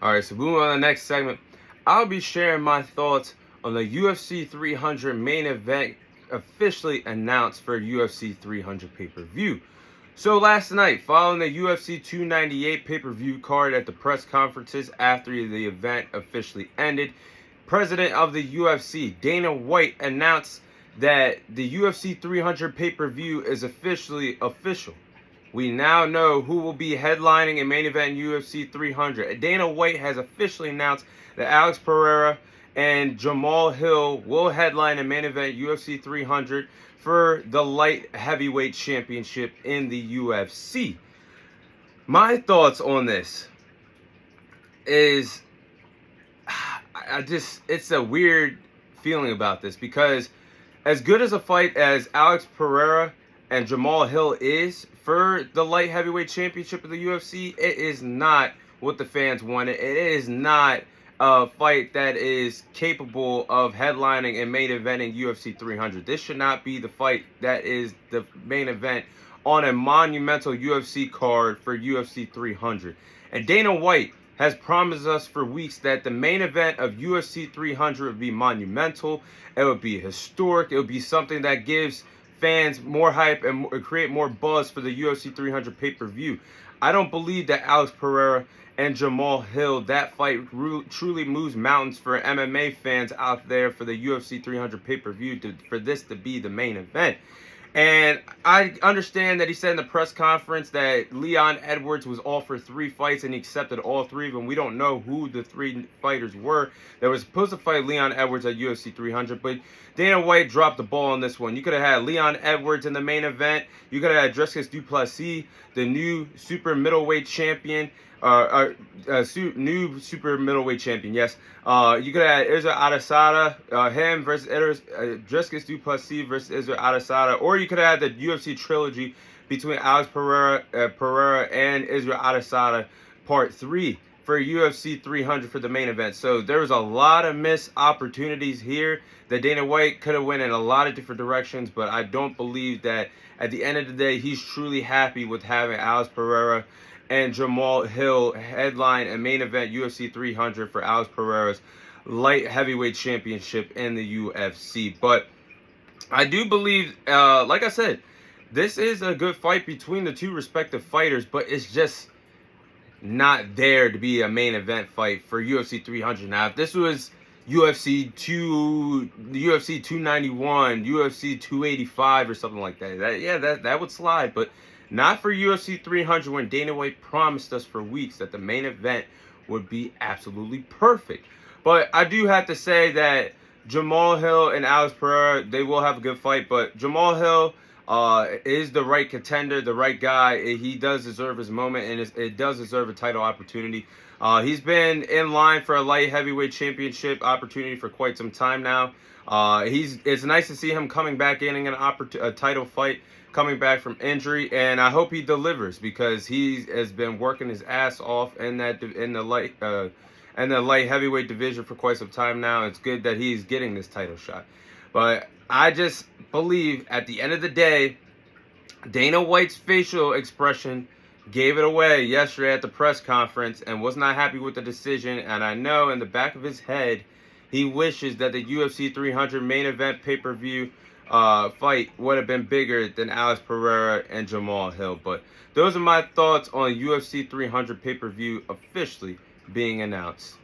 Alright, so moving on to the next segment, I'll be sharing my thoughts on the UFC 300 main event officially announced for UFC 300 pay-per-view. So last night, following the UFC 298 pay-per-view card at the press conferences after the event officially ended, President of the UFC, Dana White, announced that the UFC 300 pay-per-view is officially official. We now know who will be headlining a main event in UFC 300. Dana White has officially announced that Alex Pereira and Jamal Hill will headline a main event UFC 300 for the light heavyweight championship in the UFC. My thoughts on this is, it's a weird feeling about this, because as good as a fight as Alex Pereira and Jamal Hill is for the light heavyweight championship of the UFC, it is not what the fans wanted. It is not a fight that is capable of headlining and main eventing UFC 300. This should not be the fight that is the main event on a monumental UFC card for UFC 300. And Dana White has promised us for weeks that the main event of UFC 300 would be monumental. It would be historic. It would be something that gives fans more hype and create more buzz for the UFC 300 pay-per-view. I don't believe that Alex Pereira and Jamal Hill, that fight truly moves mountains for MMA fans out there for the UFC 300 pay-per-view for this to be the main event. And I understand that he said in the press conference that Leon Edwards was offered 3 fights and he accepted all 3 of them. We don't know who the 3 fighters were that were supposed to fight Leon Edwards at UFC 300, but Dana White dropped the ball on this one. You could have had Leon Edwards in the main event. You could have had Dricus Du Plessis, the new super middleweight champion. New super middleweight champion, yes. You could have Israel Adesanya, him versus Dricus Du Plessis versus Israel Adesanya, or you could have had the UFC trilogy between Alex Pereira and Israel Adesanya, Part 3 for UFC 300 for the main event. So there was a lot of missed opportunities here that Dana White could have went in a lot of different directions, but I don't believe that at the end of the day he's truly happy with having Alex Pereira and Jamal Hill headline a main event UFC 300 for Alex Pereira's light heavyweight championship in the UFC. But I do believe, like I said, this is a good fight between the 2 respective fighters, but it's just not there to be a main event fight for UFC 300. Now, if this was UFC 291, UFC 285 or something like that, that would slide, but not for UFC 300 when Dana White promised us for weeks that the main event would be absolutely perfect. But I do have to say that Jamal Hill and Alex Pereira, they will have a good fight, but Jamal Hill is the right contender, the right guy. He does deserve his moment, and it does deserve a title opportunity. He's been in line for a light heavyweight championship opportunity for quite some time now. It's nice to see him coming back in a title fight, coming back from injury, and I hope he delivers, because he has been working his ass off in the light heavyweight division for quite some time now. It's good that he's getting this title shot, but I just believe at the end of the day, Dana White's facial expression gave it away yesterday at the press conference and was not happy with the decision. And I know in the back of his head, he wishes that the UFC 300 main event pay-per-view fight would have been bigger than Alex Pereira and Jamal Hill. But those are my thoughts on UFC 300 pay-per-view officially being announced.